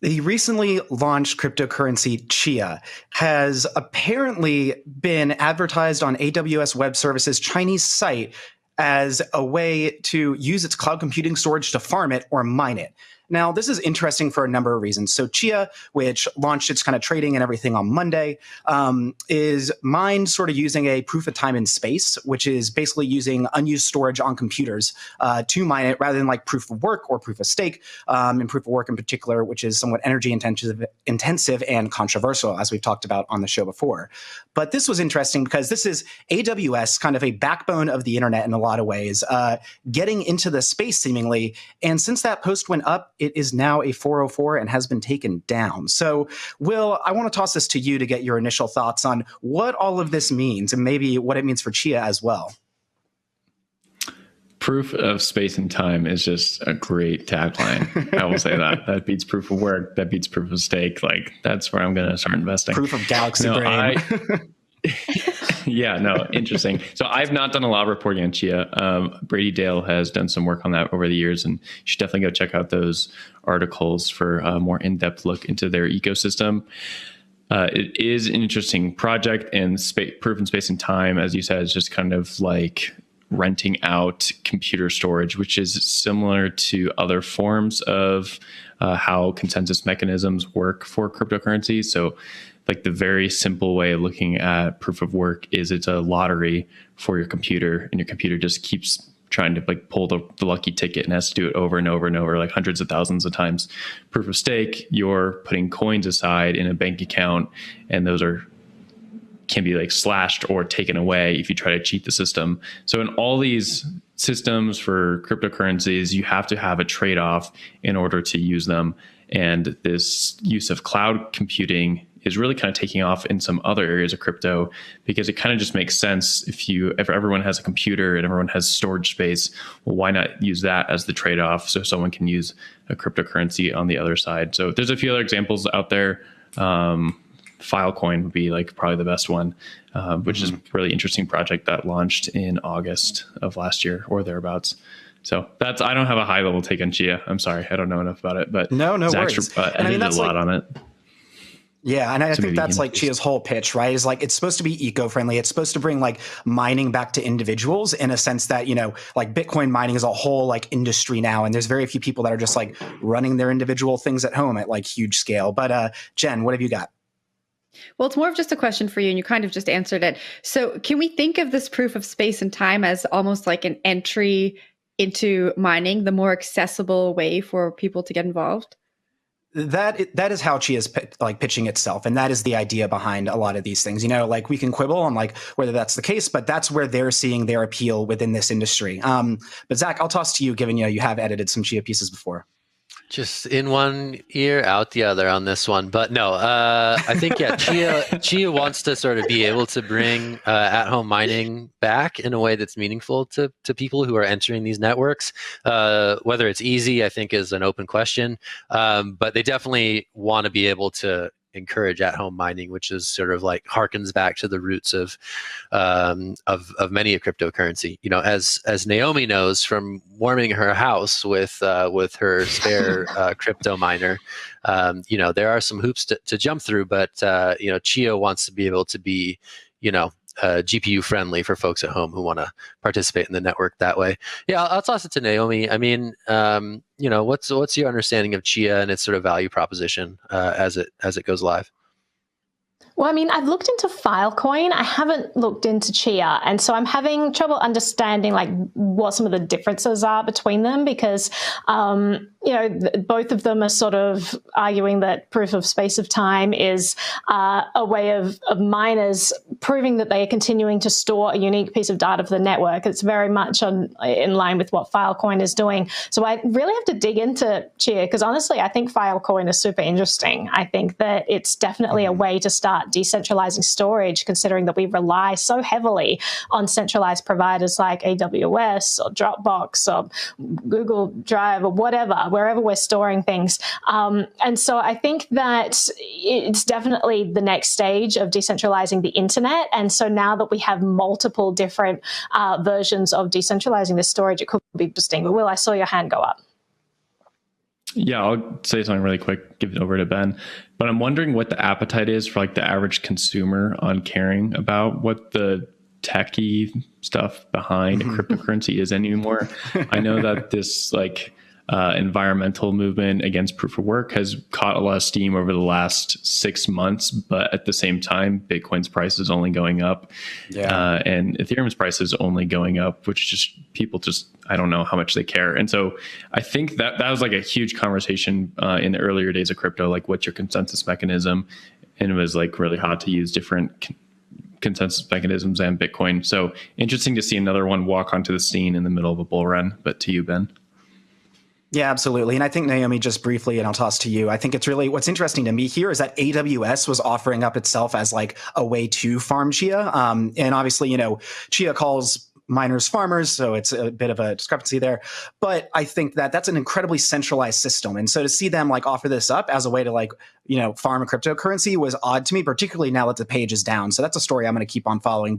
The recently launched cryptocurrency Chia has apparently been advertised on AWS Web Services' Chinese site as a way to use its cloud computing storage to farm it or mine it. Now, this is interesting for a number of reasons. So Chia, which launched its kind of trading and everything on Monday, is mined sort of using a proof of time in space, which is basically using unused storage on computers to mine it rather than like proof of work or proof of stake, and proof of work in particular, which is somewhat energy intensive and controversial, as we've talked about on the show before. But this was interesting because this is AWS, kind of a backbone of the internet in a lot of ways, getting into the space seemingly. And since that post went up, it is now a 404 and has been taken down. So, Will, I want to toss this to you to get your initial thoughts on what all of this means and maybe what it means for Chia as well. Proof of space and time is just a great tagline. I will say that. That beats proof of work. That beats proof of stake. Like, that's where I'm going to start investing. Proof of galaxy brain. Yeah, no, interesting. So I've not done a lot of reporting on Chia. Brady Dale has done some work on that over the years, and you should definitely go check out those articles for a more in-depth look into their ecosystem. It is an interesting project, and proof in space and time, as you said, is just kind of like renting out computer storage, which is similar to other forms of how consensus mechanisms work for cryptocurrencies. So like the very simple way of looking at proof of work is it's a lottery for your computer, and your computer just keeps trying to like pull the lucky ticket and has to do it over and over and over, like hundreds of thousands of times. Proof of stake, you're putting coins aside in a bank account, and those can be like slashed or taken away if you try to cheat the system. So in all these systems for cryptocurrencies, you have to have a trade-off in order to use them. And this use of cloud computing is really kind of taking off in some other areas of crypto, because it kind of just makes sense if everyone has a computer and everyone has storage space, well, why not use that as the trade-off so someone can use a cryptocurrency on the other side? So there's a few other examples out there. Filecoin would be like probably the best one, which is a really interesting project that launched in August of last year or thereabouts. So I don't have a high level take on Chia. I'm sorry, I don't know enough about it, but no worries. I mean, that's a lot on it. Yeah, and I think that's like Chia's whole pitch, right? Is like it's supposed to be eco-friendly. It's supposed to bring like mining back to individuals in a sense that, like Bitcoin mining is a whole like industry now, and there's very few people that are just like running their individual things at home at like huge scale. But Jen, what have you got? Well, it's more of just a question for you, and you kind of just answered it. So can we think of this proof of space and time as almost like an entry into mining, the more accessible way for people to get involved? That is how Chia is like pitching itself, and that is the idea behind a lot of these things. Like we can quibble on like whether that's the case, but that's where they're seeing their appeal within this industry. But Zach, I'll toss to you, given you have edited some Chia pieces before. Just in one ear, out the other on this one. But no, I think, Chia wants to sort of be able to bring at-home mining back in a way that's meaningful to people who are entering these networks. Whether it's easy, I think, is an open question. But they definitely want to be able to encourage at-home mining, which is sort of like harkens back to the roots of many a cryptocurrency. As Naomi knows from warming her house with her spare crypto miner, there are some hoops to jump through, but Chia wants to be able to be GPU friendly for folks at home who want to participate in the network that way. Yeah, I'll toss it to Naomi. I mean, what's your understanding of Chia and its sort of value proposition as it goes live? Well, I mean, I've looked into Filecoin. I haven't looked into Chia. And so I'm having trouble understanding like what some of the differences are between them, because, both of them are sort of arguing that proof of space of time is a way of miners proving that they are continuing to store a unique piece of data for the network. It's very much in line with what Filecoin is doing. So I really have to dig into Chia, because honestly, I think Filecoin is super interesting. I think that it's definitely a way to start decentralizing storage, considering that we rely so heavily on centralized providers like AWS or Dropbox or Google Drive or whatever, wherever we're storing things. And so I think that it's definitely the next stage of decentralizing the internet. And so now that we have multiple different versions of decentralizing the storage, it could be interesting. But Will, I saw your hand go up. Yeah, I'll say something really quick, give it over to Ben. But I'm wondering what the appetite is for like the average consumer on caring about what the techie stuff behind a cryptocurrency is anymore. I know that this like environmental movement against proof of work has caught a lot of steam over the last 6 months, but at the same time, Bitcoin's price is only going up, and Ethereum's price is only going up, which just people just, I don't know how much they care. And so I think that was like a huge conversation in the earlier days of crypto, like what's your consensus mechanism? And it was like really hot to use different consensus mechanisms and Bitcoin. So interesting to see another one walk onto the scene in the middle of a bull run. But to you, Ben. Yeah, absolutely. And I think, Naomi, just briefly, and I'll toss to you, I think it's really, what's interesting to me here is that AWS was offering up itself as like a way to farm Chia. And obviously, you know, Chia calls miners farmers, so it's a bit of a discrepancy there. But I think that that's an incredibly centralized system. And so to see them like offer this up as a way to like, you know, farm a cryptocurrency was odd to me, particularly now that the page is down. So that's a story I'm going to keep on following.